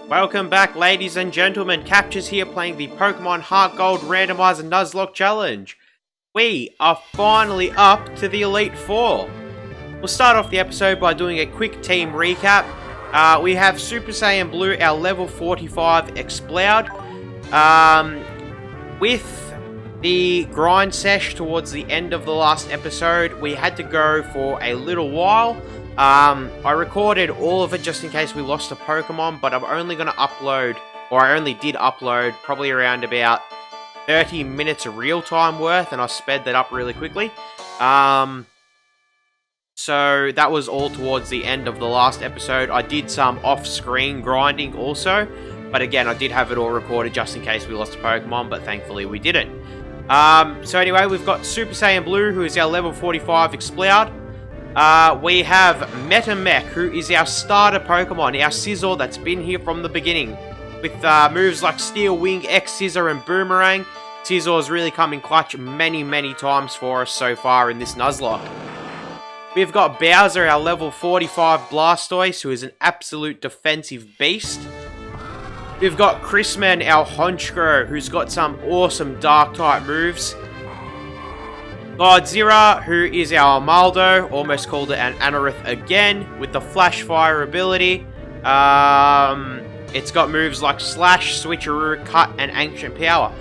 Welcome back, ladies and gentlemen. Capturez here playing the Pokemon Heart Gold Randomizer Nuzlocke Challenge. We are finally up to the Elite Four. We'll start off the episode by doing a quick team recap. We have Super Saiyan Blue, our level 45 Exploud. With the grind sesh towards the end of the last episode, we had to go for a little while. I recorded all of it just in case we lost a Pokemon, but I'm only going to upload, or I only did upload, probably around about 30 minutes of real-time worth, and I sped that up really quickly. So that was all towards the end of the last episode. I did some off-screen grinding also, but again, I did have it all recorded just in case we lost a Pokemon, but thankfully we didn't. So anyway, we've got Super Saiyan Blue, who is our level 45 Exploud. We have Metamech, who is our starter Pokemon, our Scizor that's been here from the beginning. With moves like Steel Wing, X-Scissor, and Boomerang, Scizor's really come in clutch many times for us so far in this Nuzlocke. We've got Bowser, our level 45 Blastoise, who is an absolute defensive beast. We've got Chrisman, our Honchkrow, who's got some awesome Dark-type moves. Godzilla, who is our Maldo, almost called it an Anorith again, with the Flash Fire ability. It's got moves like Slash, Switcheroo, Cut, and Ancient Power.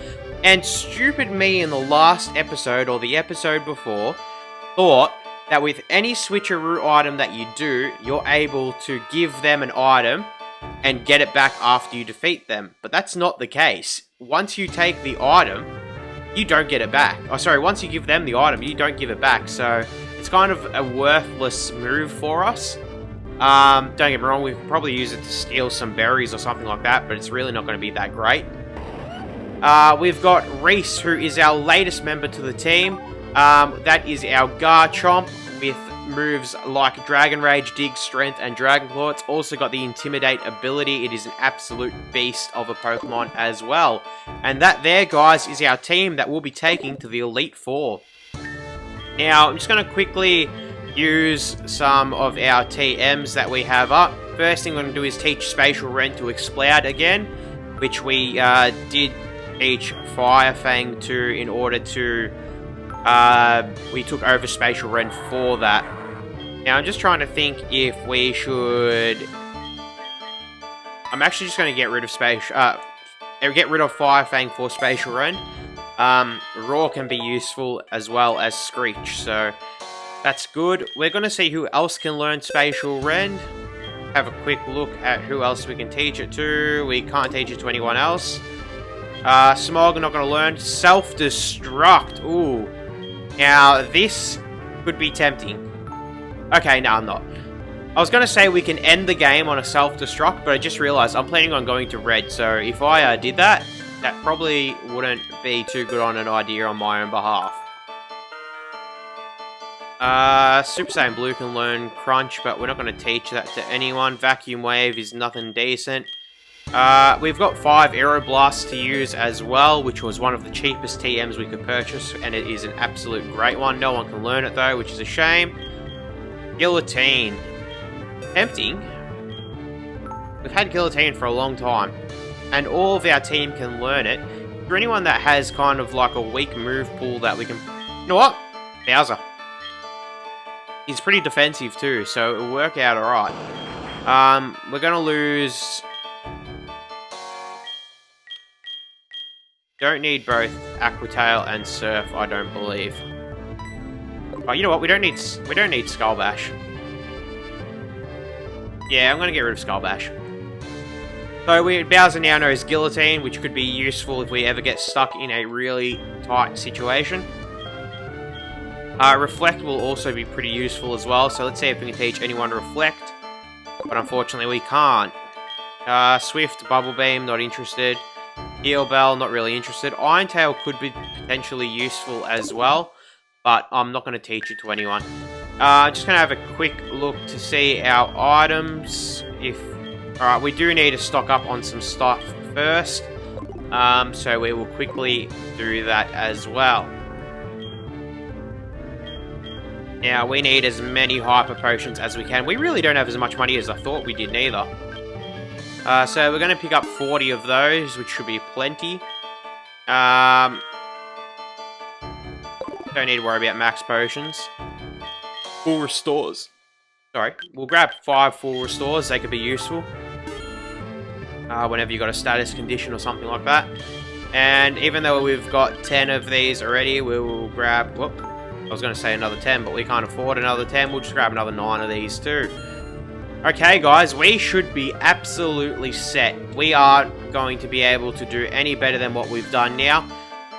And stupid me in the last episode, or the episode before, thought that with any Switcheroo item that you do, you're able to give them an item and get it back after you defeat them. But that's not the case. Once you take the item, you don't get it back. Oh, sorry, once you give them the item, you don't give it back. So, it's kind of a worthless move for us. Don't get me wrong, we could probably use it to steal some berries or something like that, but it's really not going to be that great. We've got Reese, who is our latest member to the team. That is our Garchomp with moves like Dragon Rage, Dig, Strength, and Dragon Claw. It's also got the Intimidate ability. It is an absolute beast of a Pokemon as well. And that there, guys, is our team that we'll be taking to the Elite Four. Now, I'm just going to quickly use some of our TMs that we have up. First thing I'm going to do is teach Spatial Rend to Exploud again, which we did teach Fire Fang to in order to... we took over Spatial Rend for that. Now, I'm just trying to think if we should... I'm actually just going to get rid of Fire Fang for Spatial Rend. Roar can be useful as well as Screech, so that's good. We're going to see who else can learn Spatial Rend. Have a quick look at who else we can teach it to. We can't teach it to anyone else. Smog, not going to learn. Self-Destruct. Ooh. Now, this could be tempting. Okay, no, I'm not. I was going to say we can end the game on a self-destruct, but I just realized I'm planning on going to red, so if I did that, that probably wouldn't be too good on an idea on my own behalf. Super Saiyan Blue can learn Crunch, but we're not going to teach that to anyone. Vacuum Wave is nothing decent. We've got 5 Aeroblasts to use as well, which was one of the cheapest TMs we could purchase, and it is an absolute great one. No one can learn it though, which is a shame. Guillotine. Tempting. We've had Guillotine for a long time, and all of our team can learn it. For anyone that has kind of like a weak move pool that we can... You know what? Bowser. He's pretty defensive too, so it'll work out alright. We're gonna lose... Don't need both Aqua Tail and Surf, I don't believe. Oh, you know what? We don't need Skull Bash. Yeah, I'm gonna get rid of Skull Bash. So Bowser now knows Guillotine, which could be useful if we ever get stuck in a really tight situation. Reflect will also be pretty useful as well, so let's see if we can teach anyone Reflect. But unfortunately we can't. Swift, Bubble Beam, not interested. Heal Bell, not really interested. Iron Tail could be potentially useful as well, but I'm not going to teach it to anyone. Just going to have a quick look to see our items. Alright, we do need to stock up on some stuff first. So we will quickly do that as well. Now, we need as many hyper potions as we can. We really don't have as much money as I thought we did, neither. So we're going to pick up 40 of those, which should be plenty. Don't need to worry about max potions. Full restores. Sorry, we'll grab 5 full restores. They could be useful. Whenever you got a status condition or something like that. And even though we've got 10 of these already, we will grab... Whoop. I was going to say another 10, but we can't afford another 10. We'll just grab another 9 of these too. Okay, guys, we should be absolutely set. We aren't going to be able to do any better than what we've done now.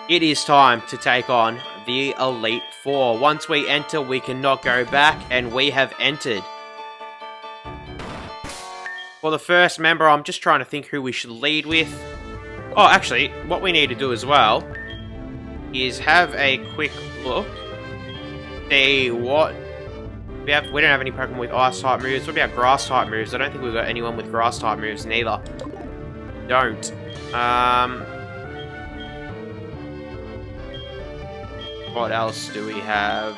It is time to take on the Elite Four. Once we enter, we cannot go back, and we have entered. For the first member, I'm just trying to think who we should lead with. Oh, actually, what we need to do as well is have a quick look. See what... We don't have any Pokemon with Ice-type moves. What about Grass-type moves? I don't think we've got anyone with Grass-type moves, neither. Don't. What else do we have?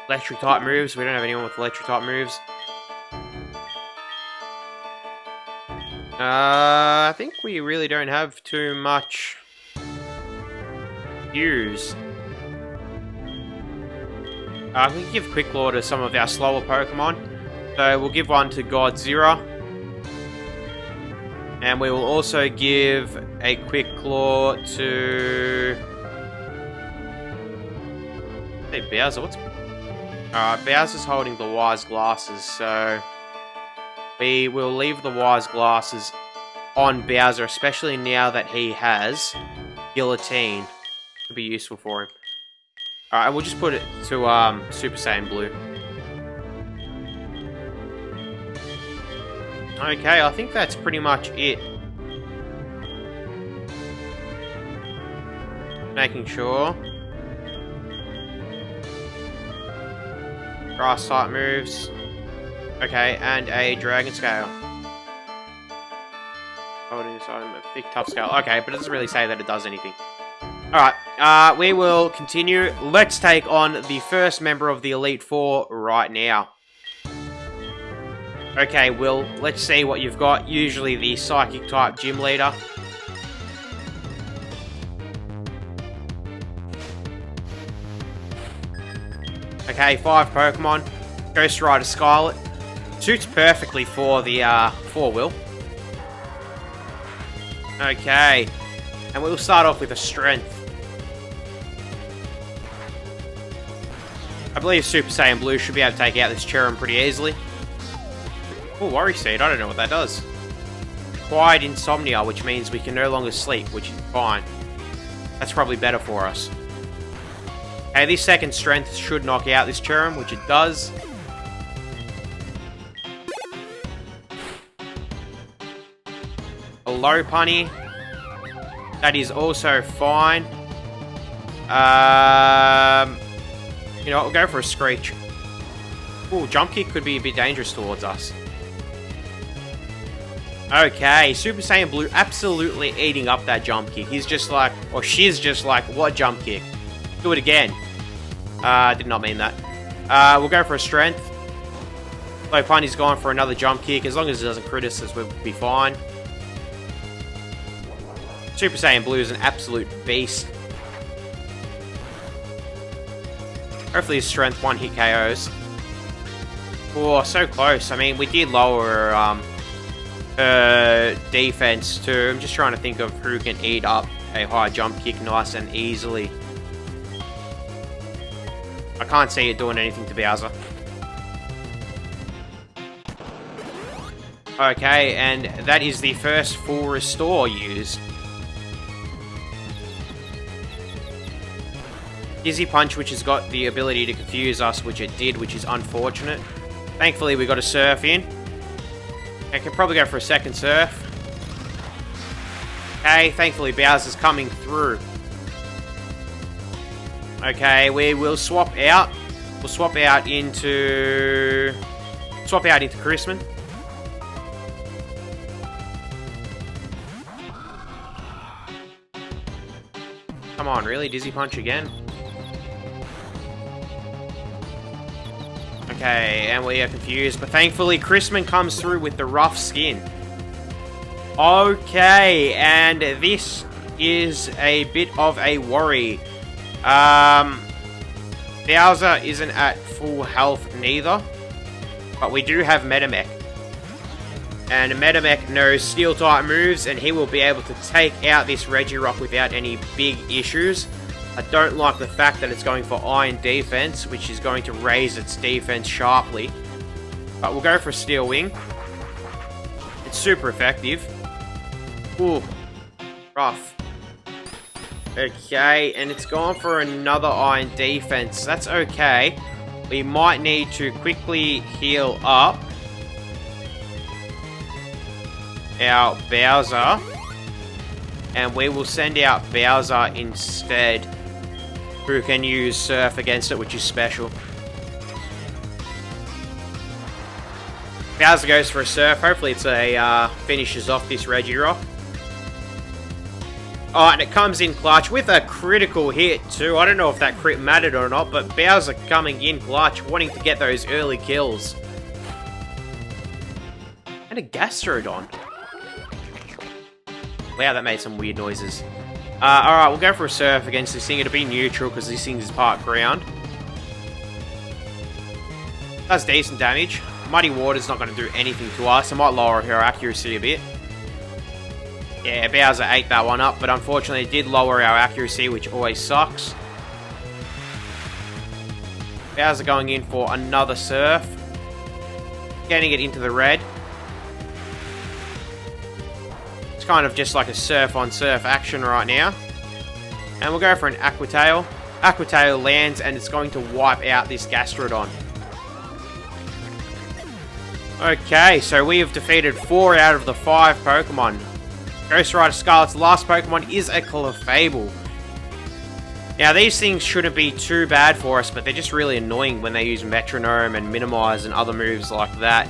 Electric-type moves. We don't have anyone with Electric-type moves. I think we really don't have too much use. We can give Quick Claw to some of our slower Pokemon. So we'll give one to Godzilla. And we will also give a Quick Claw to... Hey, Bowser, what's... Alright, Bowser's holding the Wise Glasses, so... We will leave the Wise Glasses on Bowser, especially now that he has Guillotine. It'll be useful for him. Alright, we'll just put it to Super Saiyan Blue. Okay, I think that's pretty much it. Making sure. Grass type moves. Okay, and a Dragon Scale. Holding this item, a thick tough scale. Okay, but it doesn't really say that it does anything. Alright, we will continue. Let's take on the first member of the Elite Four right now. Okay, Will, let's see what you've got. Usually the Psychic-type Gym Leader. Okay, 5 Pokemon. Ghost Rider Scarlet. Suits perfectly for the, for Will. Okay. And we'll start off with a Strength. I believe Super Saiyan Blue should be able to take out this Cherrim pretty easily. Oh, Worry Seed. I don't know what that does. Quiet Insomnia, which means we can no longer sleep, which is fine. That's probably better for us. Okay, this second Strength should knock out this Cherrim, which it does. A Low Punny. That is also fine. You know what, we'll go for a Screech. Ooh, Jump Kick could be a bit dangerous towards us. Okay, Super Saiyan Blue absolutely eating up that Jump Kick. He's just like, or she's just like, what Jump Kick? Do it again. Did not mean that. We'll go for a Strength. Low Punny's gone for another Jump Kick. As long as it doesn't crit us, we'll be fine. Super Saiyan Blue is an absolute beast. Hopefully his Strength 1-hit KOs. Oh, so close. I mean, we did lower her defense too. I'm just trying to think of who can eat up a high Jump Kick nice and easily. I can't see it doing anything to Bowser. Okay, and that is the first full restore used. Dizzy Punch, which has got the ability to confuse us, which it did, which is unfortunate. Thankfully, we got a Surf in. I can probably go for a second Surf. Okay, thankfully Bowser's coming through. Okay, we will swap out. We'll swap out into Chrisman. Come on, really? Dizzy Punch again? Okay, and we are confused, but thankfully Chrisman comes through with the rough skin. Okay, and this is a bit of a worry. Bowser isn't at full health neither, but we do have Metamech. And Metamech knows Steel-type moves, and he will be able to take out this Regirock without any big issues. I don't like the fact that it's going for Iron Defense, which is going to raise its defense sharply. But we'll go for Steel Wing. It's super effective. Ooh, rough. Okay, and it's gone for another Iron Defense. That's okay. We might need to quickly heal up our Bowser, and we will send out Bowser instead, who can use Surf against it, which is special. Bowser goes for a Surf. Hopefully it's a finishes off this Regirock. Oh, and it comes in clutch with a critical hit too. I don't know if that crit mattered or not, but Bowser coming in clutch, wanting to get those early kills. And a Gastrodon. Wow, that made some weird noises. Alright, we'll go for a Surf against this thing. It'll be neutral because this thing is part ground. That's decent damage. Muddy Water's not going to do anything to us. It might lower our accuracy a bit. Yeah, Bowser ate that one up, but unfortunately it did lower our accuracy, which always sucks. Bowser going in for another Surf. Getting it into the red. Kind of just like a surf on surf action right now. And we'll go for an Aqua Tail. Aqua Tail lands and it's going to wipe out this Gastrodon. Okay, so we have defeated 4 out of the 5 Pokemon. Ghost Rider Scarlet's last Pokemon is a Clefable. Now these things shouldn't be too bad for us, but they're just really annoying when they use Metronome and Minimize and other moves like that.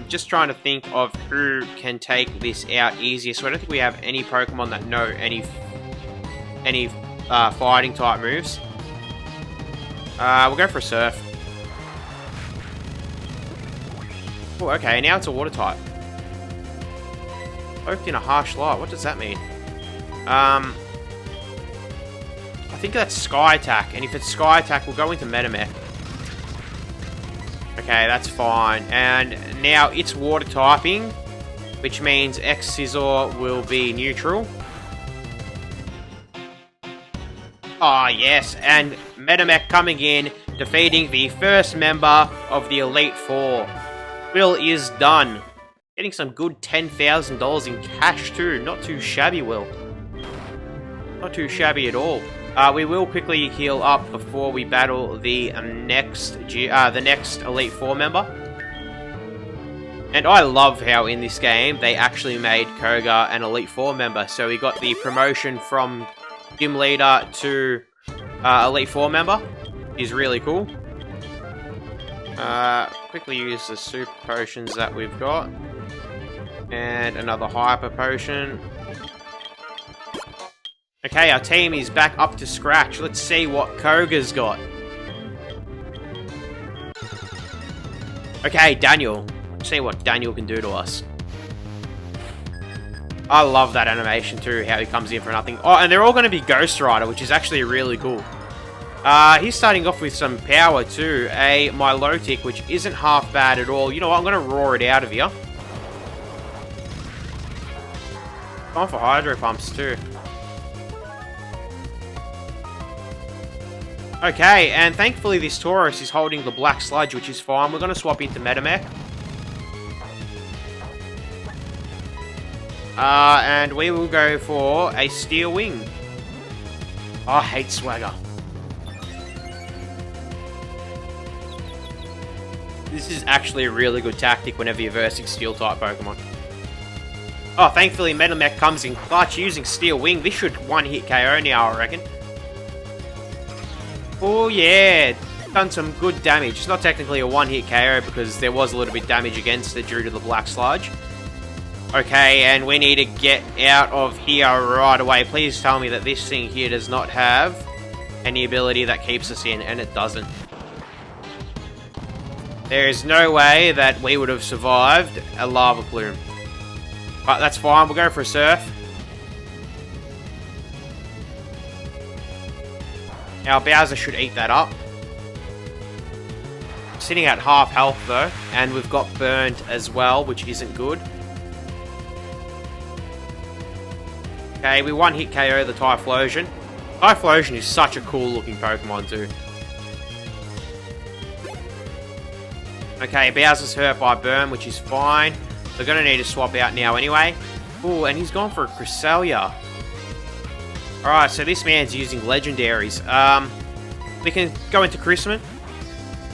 Just trying to think of who can take this out easier. So I don't think we have any Pokemon that know any fighting type moves. We'll go for a Surf. Oh, okay, now it's a Water type. Cloaked in a Harsh Light. What does that mean? I think that's Sky Attack, and if it's Sky Attack, we'll go into Metamech. Okay, that's fine. And now it's Water typing, which means X-Scissor will be neutral. Ah, yes, and Metamech coming in, defeating the first member of the Elite Four. Will is done. Getting some good $10,000 in cash too. Not too shabby, Will. Not too shabby at all. We will quickly heal up before we battle the next Elite Four member. And I love how in this game they actually made Koga an Elite Four member. So we got the promotion from Gym Leader to Elite Four member. Is really cool. Quickly use the super potions that we've got. And another hyper potion. Okay, our team is back up to scratch. Let's see what Koga's got. Okay, Daniel. Let's see what Daniel can do to us. I love that animation too, how he comes in for nothing. Oh, and they're all going to be Ghost Rider, which is actually really cool. He's starting off with some power too. A Milotic, which isn't half bad at all. You know what, I'm going to roar it out of here. Going for Hydro Pumps too. Okay, and thankfully this Tauros is holding the Black Sludge, which is fine. We're going to swap into Metamech. And we will go for a Steel Wing. Oh, I hate Swagger. This is actually a really good tactic whenever you're versing Steel-type Pokemon. Oh, thankfully Metamech comes in clutch using Steel Wing. This should one-hit KO now, I reckon. Oh yeah, done some good damage. It's not technically a one-hit KO because there was a little bit damage against it due to the Black Sludge. Okay, and we need to get out of here right away. Please tell me that this thing here does not have any ability that keeps us in, and it doesn't. There is no way that we would have survived a lava plume. But that's fine, we'll go for a surf. Our Bowser should eat that up. Sitting at half health though, and we've got burned as well, which isn't good. Okay, we one-hit KO the Typhlosion. Typhlosion is such a cool looking Pokemon too. Okay, Bowser's hurt by burn, which is fine. We're going to need to swap out now anyway. Ooh, and he's gone for a Cresselia. Alright, so this man's using legendaries. We can go into Chrisman,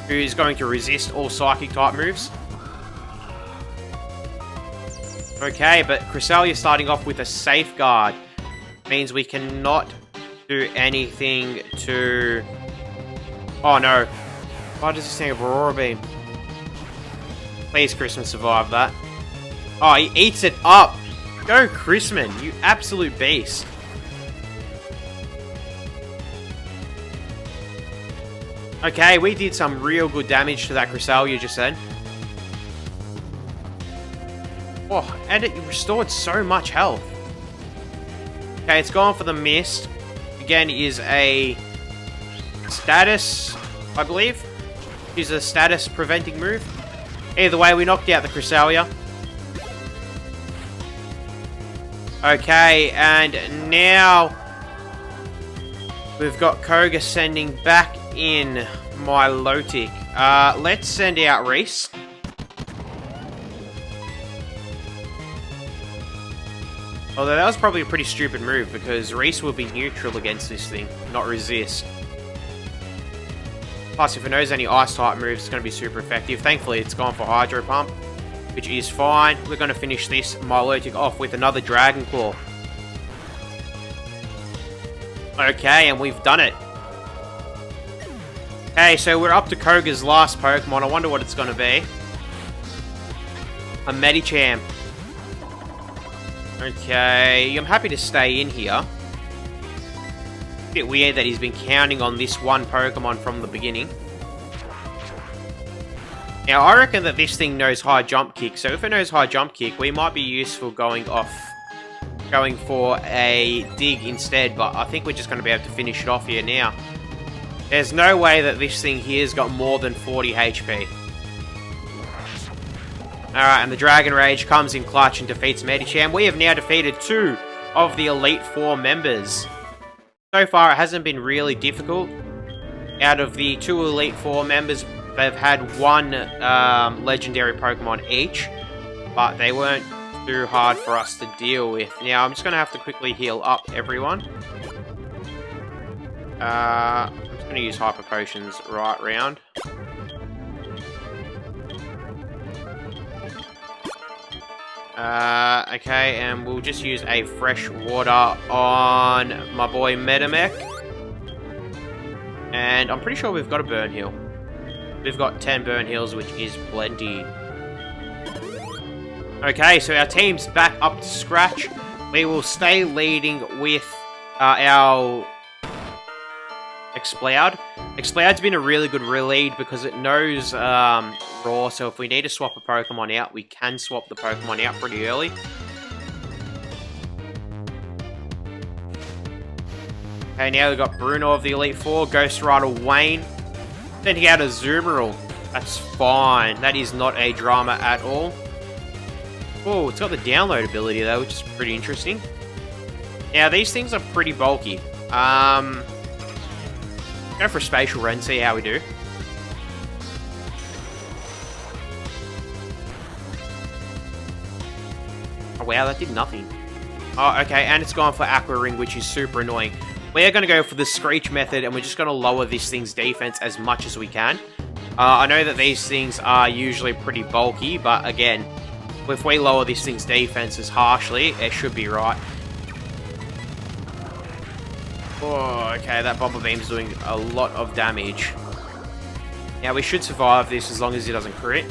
who's going to resist all Psychic type moves. Okay, but Cresselia starting off with a Safeguard means we cannot do anything to... Oh no. Why does this thing have Aurora Beam? Please, Chrisman, survive that. Oh, he eats it up. Go, Chrisman, you absolute beast. Okay, we did some real good damage to that Cresselia just then. Oh, and it restored so much health. Okay, it's gone for the Mist. Again, is a status, I believe. Is a status preventing move. Either way, we knocked out the Cresselia. Okay, and now we've got Koga sending back in Milotic. Let's send out Reese. Although that was probably a pretty stupid move because Reese will be neutral against this thing, not resist. Plus, if it knows any Ice-type moves, it's going to be super effective. Thankfully, it's gone for Hydro Pump, which is fine. We're going to finish this Milotic off with another Dragon Claw. Okay, and we've done it. Okay, so we're up to Koga's last Pokemon. I wonder what it's going to be. A Medicham. Okay, I'm happy to stay in here. Bit weird that he's been counting on this one Pokemon from the beginning. Now, I reckon that this thing knows High Jump Kick, so if it knows High Jump Kick, we might be useful going for a Dig instead, but I think we're just going to be able to finish it off here now. There's no way that this thing here's got more than 40 HP. Alright, and the Dragon Rage comes in clutch and defeats Medicham. We have now defeated 2 of the Elite 4 members. So far, it hasn't been really difficult. Out of the 2 Elite 4 members, they've had 1 legendary Pokemon each, but they weren't too hard for us to deal with. Now, I'm just going to have to quickly heal up everyone. I'm just going to use Hyper Potions right round. Okay, and we'll just use a Fresh Water on my boy Metamech. And I'm pretty sure we've got a Burn Heal. We've got 10 Burn Heals, which is plenty. Okay, so our team's back up to scratch. We will stay leading with our Exploud. Exploud's been a really good lead because it knows Raw, so if we need to swap a Pokemon out, we can swap the Pokemon out pretty early. Okay, now we've got Bruno of the Elite Four, Ghost Rider Wayne. Then he had a Zoomerl. That's fine. That is not a drama at all. Oh, it's got the download ability though, which is pretty interesting. Now, these things are pretty bulky. Go for a Spatial Rend, see how we do. Oh wow, that did nothing. Oh, okay, and it's gone for Aqua Ring, which is super annoying. We are going to go for the Screech method, and we're just going to lower this thing's defense as much as we can. I know that these things are usually pretty bulky, but again, if we lower this thing's defenses harshly, it should be right. Oh, okay, that Bomber Beam's doing a lot of damage. Now, we should survive this as long as he doesn't crit.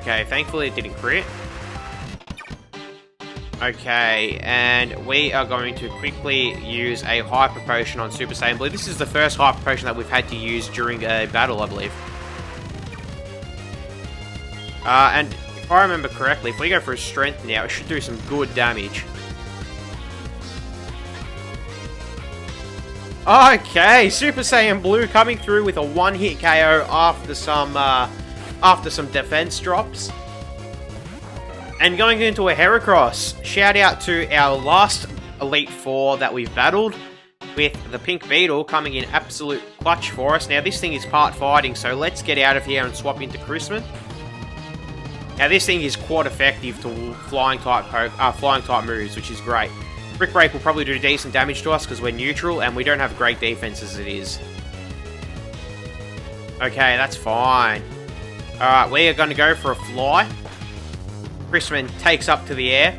Okay, thankfully it didn't crit. Okay, and we are going to quickly use a Hyper Potion on Super Saiyan Blue. This is the first Hyper Potion that we've had to use during a battle, I believe. And if I remember correctly, if we go for a Strength now, it should do some good damage. Okay, Super Saiyan Blue coming through with a one-hit KO after some defense drops. And going into a Heracross. Shout out to our last Elite Four that we've battled, with the Pink Beetle coming in absolute clutch for us. Now this thing is part fighting, so let's get out of here and swap into Chrisman. Now this thing is quite effective to flying type moves, which is great. Brick Break will probably do decent damage to us because we're neutral and we don't have great defense as it is. Okay, that's fine. Alright, we are going to go for a fly. Chrisman takes up to the air.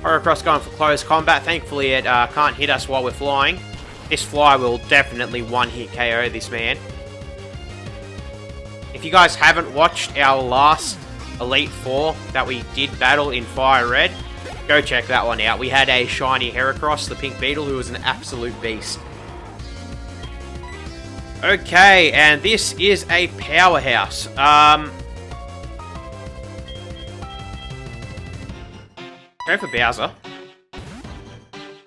Heracross going for close combat. Thankfully it can't hit us while we're flying. This fly will definitely one-hit KO this man. If you guys haven't watched our last Elite Four that we did battle in Fire Red, go check that one out. We had a shiny Heracross, the Pink Beetle, who was an absolute beast. Okay, and this is a powerhouse. Go for Bowser.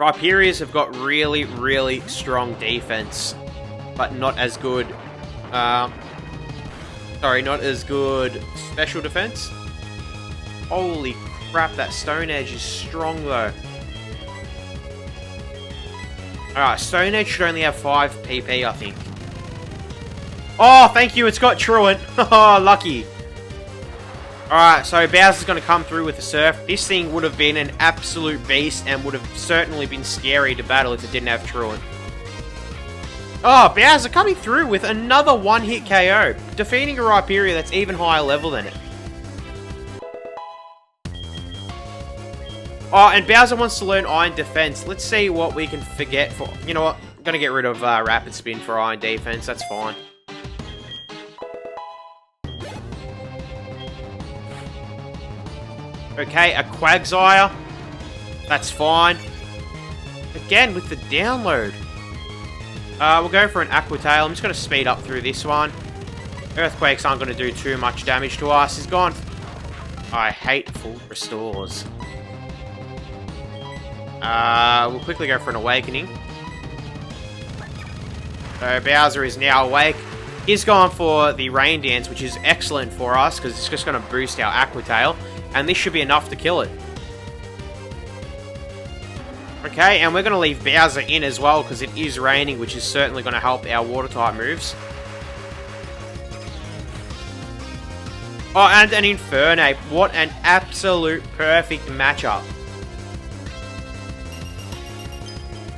Rhyperias have got really, really strong defense, but not as good. Sorry, not as good special defense. Holy crap, that Stone Edge is strong though. Alright, Stone Edge should only have 5 PP, I think. Oh, thank you, it's got Truant. Oh, lucky. Alright, so Bowser's going to come through with the Surf. This thing would have been an absolute beast and would have certainly been scary to battle if it didn't have Truant. Oh, Bowser coming through with another one-hit KO, defeating a Rhyperia that's even higher level than it. Oh, and Bowser wants to learn Iron Defense. Let's see what we can forget for... You know what? I'm going to get rid of Rapid Spin for Iron Defense. That's fine. Okay, a Quagsire. That's fine. Again, with the download. We'll go for an Aqua Tail. I'm just going to speed up through this one. Earthquakes aren't going to do too much damage to us. He's gone. I hate full restores. We'll quickly go for an Awakening. So Bowser is now awake. He's gone for the Rain Dance, which is excellent for us because it's just going to boost our Aqua Tail. And this should be enough to kill it. Okay, and we're going to leave Bowser in as well because it is raining, which is certainly going to help our water-type moves. Oh, and an Infernape. What an absolute perfect matchup.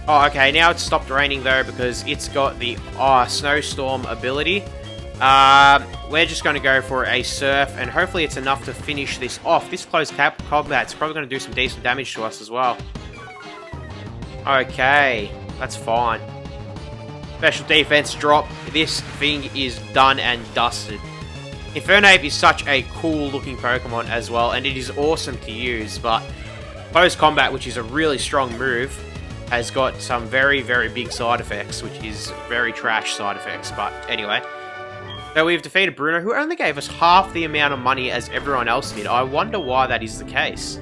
Oh, okay, now it's stopped raining though because it's got the Snowstorm ability. We're just going to go for a Surf, and hopefully it's enough to finish this off. This close combat's probably going to do some decent damage to us as well. Okay, that's fine. Special defense drop. This thing is done and dusted. Infernape is such a cool looking Pokemon as well, and it is awesome to use, but close combat, which is a really strong move, has got some very, very big side effects, which is very trash side effects, but anyway. So we've defeated Bruno, who only gave us half the amount of money as everyone else did. I wonder why that is the case.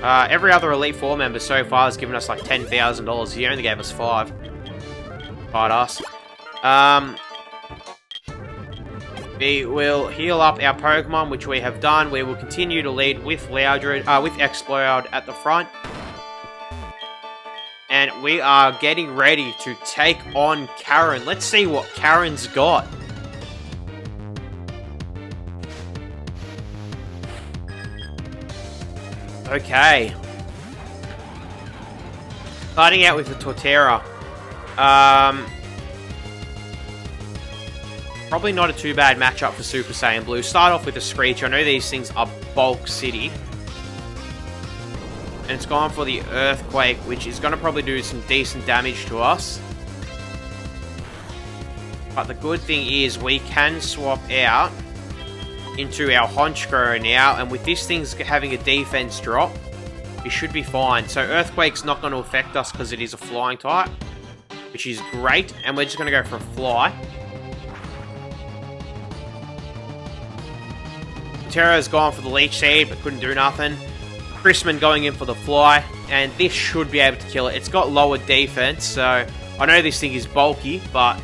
Every other Elite Four member so far has given us like $10,000. He only gave us 5. Fight us. We will heal up our Pokemon, which we have done. We will continue to lead with with Exploud at the front. And we are getting ready to take on Karen. Let's see what Karen's got. Okay. Starting out with the Torterra. Probably not a too bad matchup for Super Saiyan Blue. Start off with a Screech. I know these things are bulk city. And it's gone for the Earthquake, which is going to probably do some decent damage to us. But the good thing is we can swap out into our Honchkrow now, and with this thing's having a defense drop, we should be fine. So Earthquake's not going to affect us because it is a flying type, which is great, and we're just going to go for a fly. Terra's gone for the Leech Seed, but couldn't do nothing. Chrisman going in for the fly, and this should be able to kill it. It's got lower defense, so I know this thing is bulky, but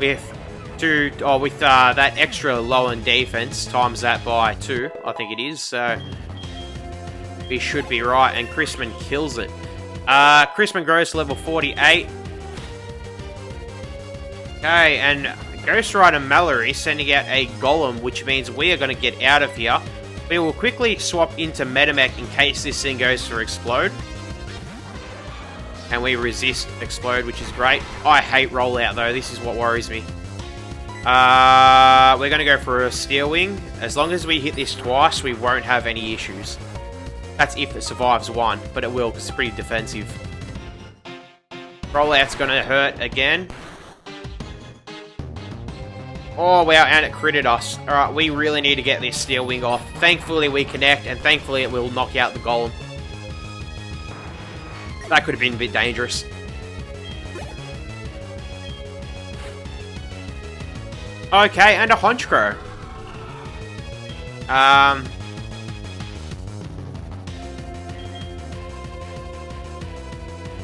with that extra low in defense, times that by 2, I think it is, so we should be right, and Chrisman kills it. Chrisman grows to level 48. Okay, and Ghost Rider Mallory sending out a Golem, which means we are going to get out of here. We will quickly swap into Metamech in case this thing goes for Explode. And we resist Explode, which is great. I hate Rollout though, this is what worries me. We're going to go for a Steel Wing. As long as we hit this twice, we won't have any issues. That's if it survives one, but it will because it's pretty defensive. Rollout's going to hurt again. Oh wow, and it critted us. Alright, we really need to get this Steel Wing off. Thankfully we connect, and thankfully it will knock out the Golem. That could have been a bit dangerous. Okay, and a Honchkrow.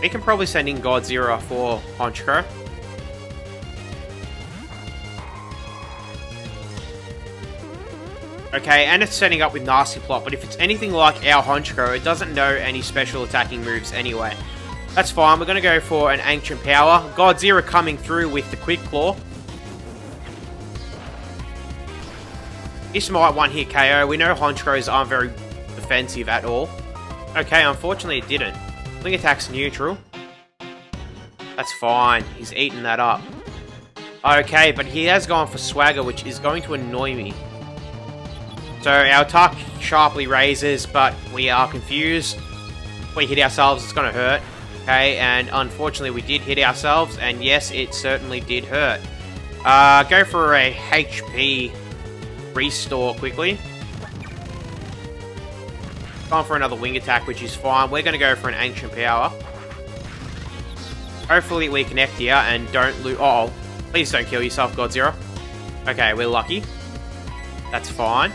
We can probably send in Godzilla for Honchkrow. Okay, and it's setting up with Nasty Plot, but if it's anything like our Honchkrow, it doesn't know any special attacking moves anyway. That's fine, we're going to go for an Ancient Power. Godzilla coming through with the Quick Claw. This might one-hit KO. We know Honchkrows aren't very defensive at all. Okay, unfortunately it didn't. Wing attack's neutral. That's fine, he's eaten that up. Okay, but he has gone for Swagger, which is going to annoy me. So our attack sharply raises, but we are confused. If we hit ourselves, it's going to hurt. Okay, and unfortunately we did hit ourselves, and yes, it certainly did hurt. Go for a HP restore quickly. Gone for another wing attack, which is fine. We're going to go for an Ancient Power. Hopefully we connect here and don't lose. Oh, please don't kill yourself, Godzilla. Okay, we're lucky. That's fine.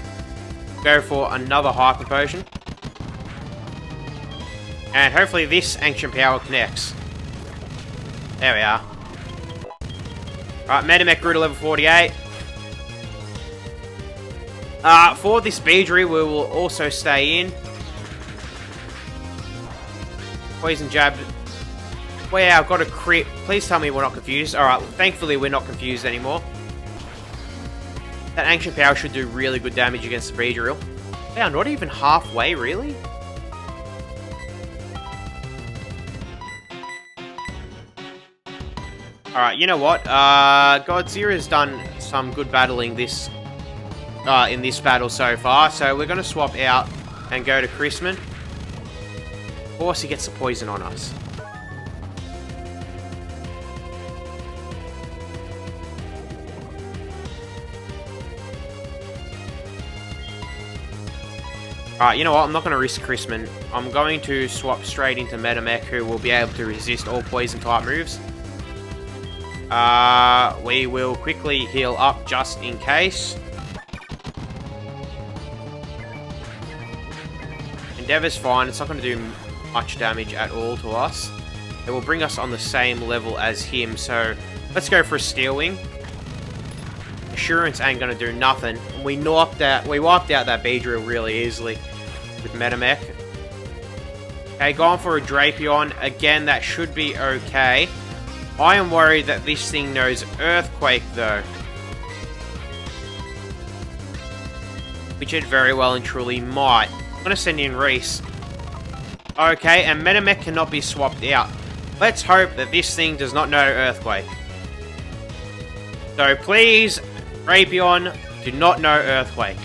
Go for another Hyper Potion. And hopefully this Ancient Power connects. There we are. Alright, Metamech grew to level 48. For this Beedry, we will also stay in. Poison Jab. Wow, got a crit. Please tell me we're not confused. Alright, thankfully we're not confused anymore. That Ancient Power should do really good damage against the Beedrill. Wow, not even halfway, really? Alright, you know what? Godzilla's done some good battling this in this battle so far, so we're going to swap out and go to Chrisman. Of course he gets the poison on us. Alright, you know what? I'm not going to risk Chrisman. I'm going to swap straight into Metamech, who will be able to resist all poison type moves. We will quickly heal up just in case. Endeavor's fine. It's not going to do much damage at all to us. It will bring us on the same level as him, so let's go for a Steel Wing. Assurance ain't going to do nothing. We wiped out that Beedrill really easily with Metamech. Okay, going for a Drapion. Again, that should be okay. I am worried that this thing knows Earthquake, though. Which it very well and truly might. I'm going to send in Reese. Okay, and Metamech cannot be swapped out. Let's hope that this thing does not know Earthquake. So please, Drapion, do not know Earthquake.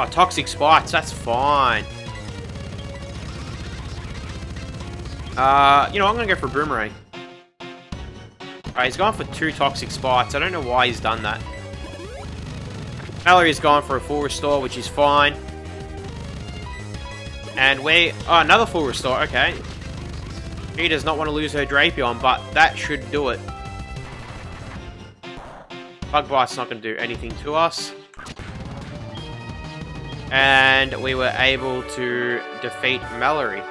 Oh, Toxic Spikes, that's fine. You know, I'm gonna go for Boomerang. Alright, he's gone for 2 Toxic Spikes. I don't know why he's done that. Mallory's gone for a full restore, which is fine. And we... Oh, another full restore, okay. She does not want to lose her Drapion, but that should do it. Bug Bite's not going to do anything to us. And we were able to defeat Mallory.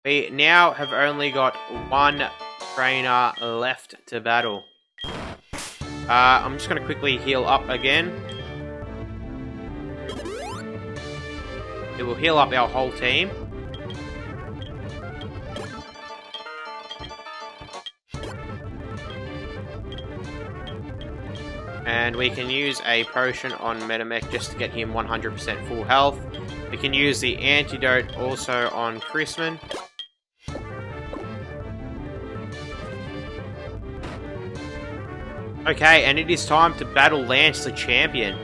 We now have only got 1 trainer left to battle. I'm just going to quickly heal up again. It will heal up our whole team. And we can use a potion on Metamech just to get him 100% full health. We can use the antidote also on Chrisman. Okay, and it is time to battle Lance the champion.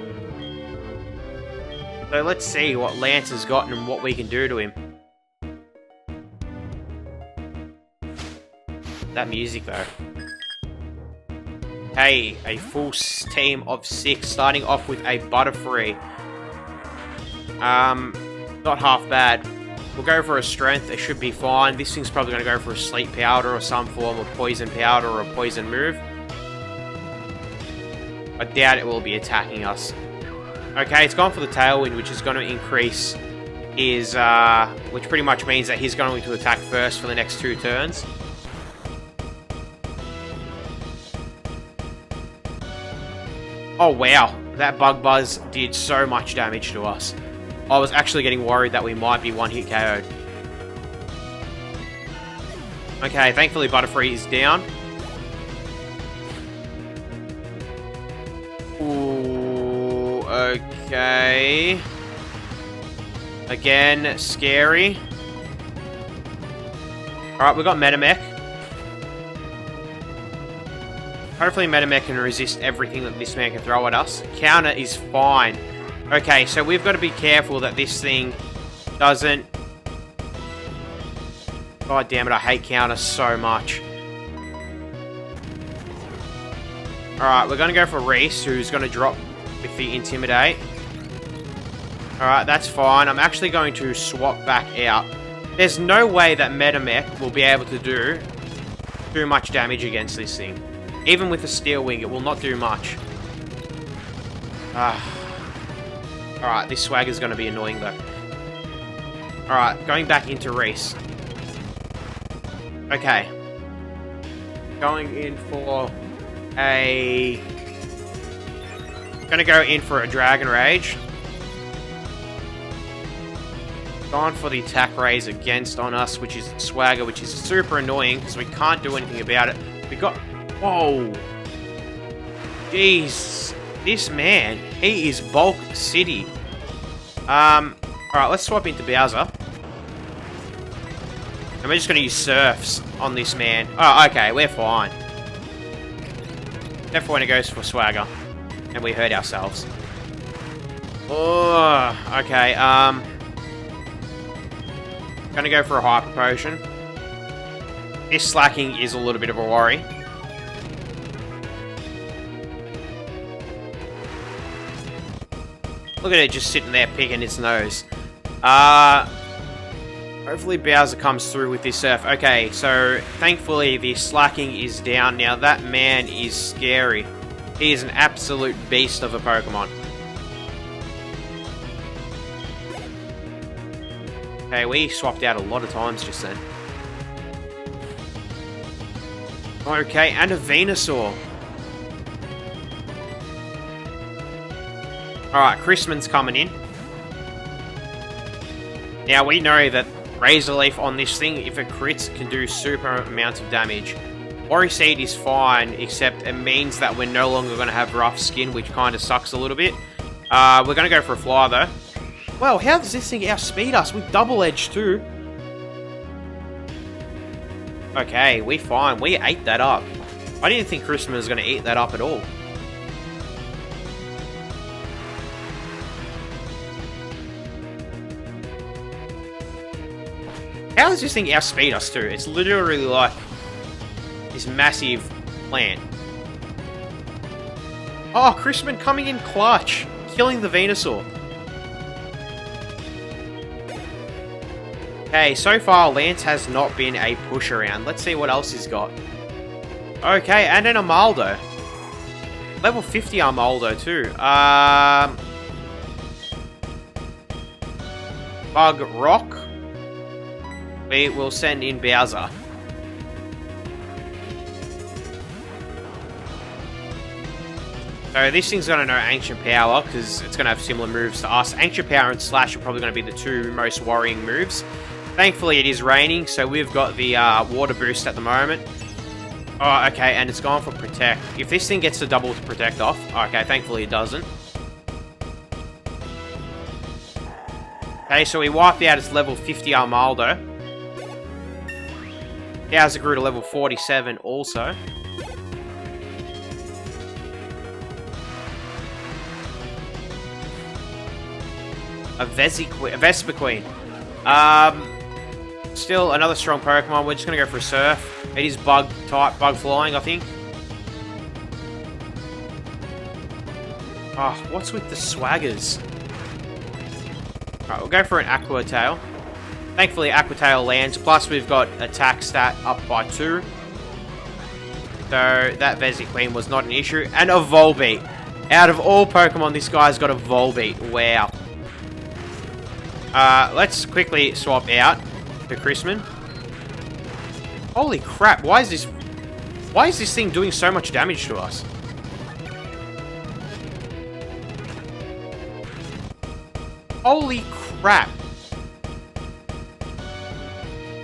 So let's see what Lance has gotten and what we can do to him. That music though. Hey, a full team of 6, starting off with a Butterfree. Not half bad. We'll go for a Strength, it should be fine. This thing's probably going to go for a Sleep Powder or some form of Poison Powder or a Poison move. I doubt it will be attacking us. Okay, it's gone for the Tailwind, which is going to increase his, which pretty much means that he's going to attack first for the next 2 turns. Oh wow, that Bug Buzz did so much damage to us. I was actually getting worried that we might be 1-hit KO'd. Okay, thankfully Butterfree is down. Ooh, okay. Again, scary. Alright, we got Metamech. Hopefully Metamech can resist everything that this man can throw at us. Counter is fine. Okay, so we've got to be careful that this thing doesn't... God damn it, I hate counter so much. Alright, we're going to go for Reese, who's going to drop with the Intimidate. Alright, that's fine. I'm actually going to swap back out. There's no way that Metamech will be able to do too much damage against this thing. Even with the Steel Wing, it will not do much. Alright, this swag is going to be annoying though. Alright, going back into Reese. Okay. Going in for a... Gonna go in for a Dragon Rage. Gone for the attack raise against on us, which is Swagger, which is super annoying because we can't do anything about it. We got... Whoa! Jeez. This man, he is Bulk City. Alright, let's swap into Bowser. And we're just gonna use Surfs on this man. Oh, okay, we're fine. Definitely when it goes for Swagger. And we hurt ourselves. Oh, okay, gonna go for a Hyper Potion. This slacking is a little bit of a worry. Look at it just sitting there picking its nose. Hopefully Bowser comes through with this Surf. Okay, so thankfully the slacking is down. Now that man is scary. He is an absolute beast of a Pokemon. Okay, we swapped out a lot of times just then. Okay, and a Venusaur. Alright, Chrisman's coming in. Now, we know that Razor Leaf on this thing, if it crits, can do super amounts of damage. Ori Seed is fine, except it means that we're no longer going to have rough skin, which kind of sucks a little bit. We're going to go for a Fly, though. Well, how does this thing outspeed us with Double Edge, too? Okay, we're fine. We ate that up. I didn't think Chrisman was going to eat that up at all. How How does this thing outspeed us too? It's literally like this massive plant. Oh, Crispin coming in clutch, killing the Venusaur. Okay, so far Lance has not been a push around. Let's see what else he's got. Okay, and an Armaldo. Level 50 Armaldo too. Bug Rock. We will send in Bowser. So this thing's going to know Ancient Power because it's going to have similar moves to us. Ancient Power and Slash are probably going to be the two most worrying moves. Thankfully it is raining, so we've got the water boost at the moment. Oh, okay, and it's gone for Protect. If this thing gets the double to Protect off... Okay, thankfully it doesn't. Okay, so we wiped out its level 50 Armaldo. Bowser grew to level 47 also. A Vespiquen. Still another strong Pokemon. We're just going to go for a Surf. It is Bug type, Bug Flying, I think. Oh, what's with the swaggers? Alright, we'll go for an Aqua Tail. Thankfully, Aqua Tail lands. Plus, we've got attack stat up by 2. So, that Vespiquen was not an issue. And a Volbeat. Out of all Pokemon, this guy's got a Volbeat. Wow. Let's quickly swap out to Crispin. Holy crap, why is this thing doing so much damage to us? Holy crap.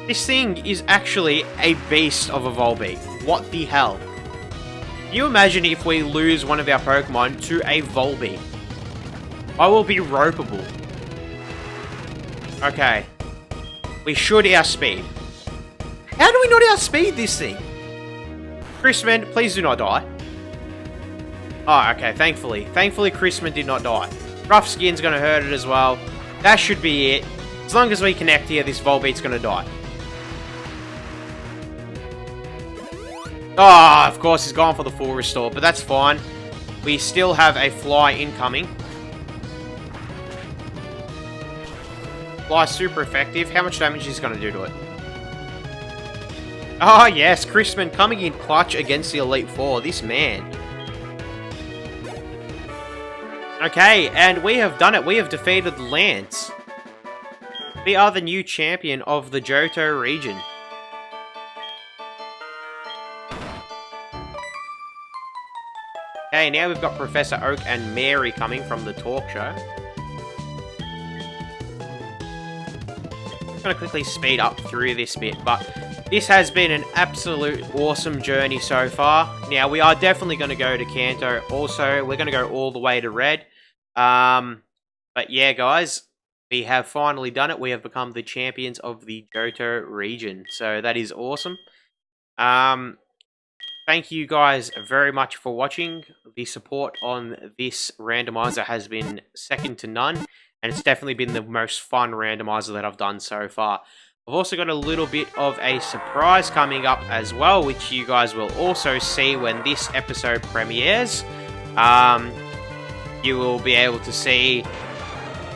This thing is actually a beast of a Volbeat. What the hell? Can you imagine if we lose one of our Pokemon to a Volbeat? I will be ropeable. Okay. We should outspeed. How do we not outspeed this thing? Crispin, please do not die. Oh, okay, thankfully. Thankfully, Crispin did not die. Rough Skin's gonna hurt it as well. That should be it. As long as we connect here, this Volbeat's gonna die. Oh, of course, he's gone for the full restore, but that's fine. We still have a Fly incoming. Fly super effective. How much damage is going to do to it? Oh yes, Crispin coming in clutch against the Elite Four. This man. Okay, and we have done it. We have defeated Lance. We are the new champion of the Johto region. Okay, now we've got Professor Oak and Mary coming from the talk show. Going to quickly speed up through this bit, but this has been an absolute awesome journey so far. Now, we are definitely going to go to Kanto also. We're going to go all the way to Red. But yeah, guys, we have finally done it. We have become the champions of the Johto region. So that is awesome. Thank you guys very much for watching. The support on this randomizer has been second to none. And it's definitely been the most fun randomizer that I've done so far. I've also got a little bit of a surprise coming up as well, which you guys will also see when this episode premieres. You will be able to see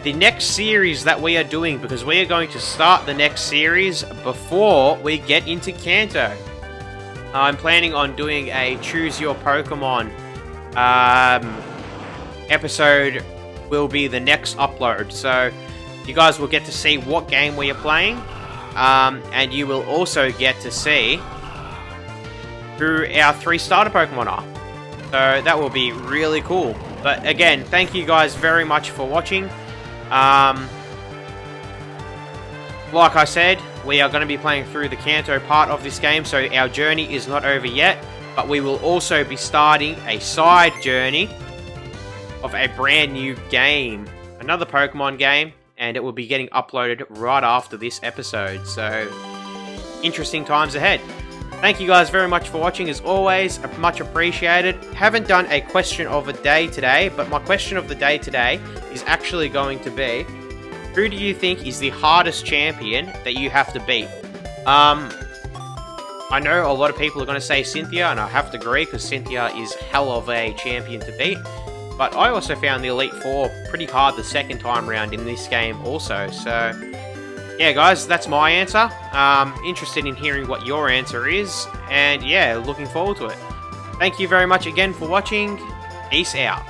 the next series that we are doing, because we are going to start the next series before we get into Kanto. I'm planning on doing a Choose Your Pokemon episode. Will be the next upload, so you guys will get to see what game we are playing, and you will also get to see who our 3 starter Pokemon are, so that will be really cool. But again, thank you guys very much for watching. Like I said, we are going to be playing through the Kanto part of this game, so our journey is not over yet, but we will also be starting a side journey of a brand new game, another Pokemon game, and it will be getting uploaded right after this episode, so interesting times ahead. Thank you guys very much for watching, as always, much appreciated. Haven't done a question of the day today, but my question of the day today is actually going to be, who do you think is the hardest champion that you have to beat? I know a lot of people are going to say Cynthia, and I have to agree, because Cynthia is hell of a champion to beat. But I also found the Elite Four pretty hard the second time round in this game also, so... yeah, guys, that's my answer. Interested in hearing what your answer is, and yeah, looking forward to it. Thank you very much again for watching. Peace out.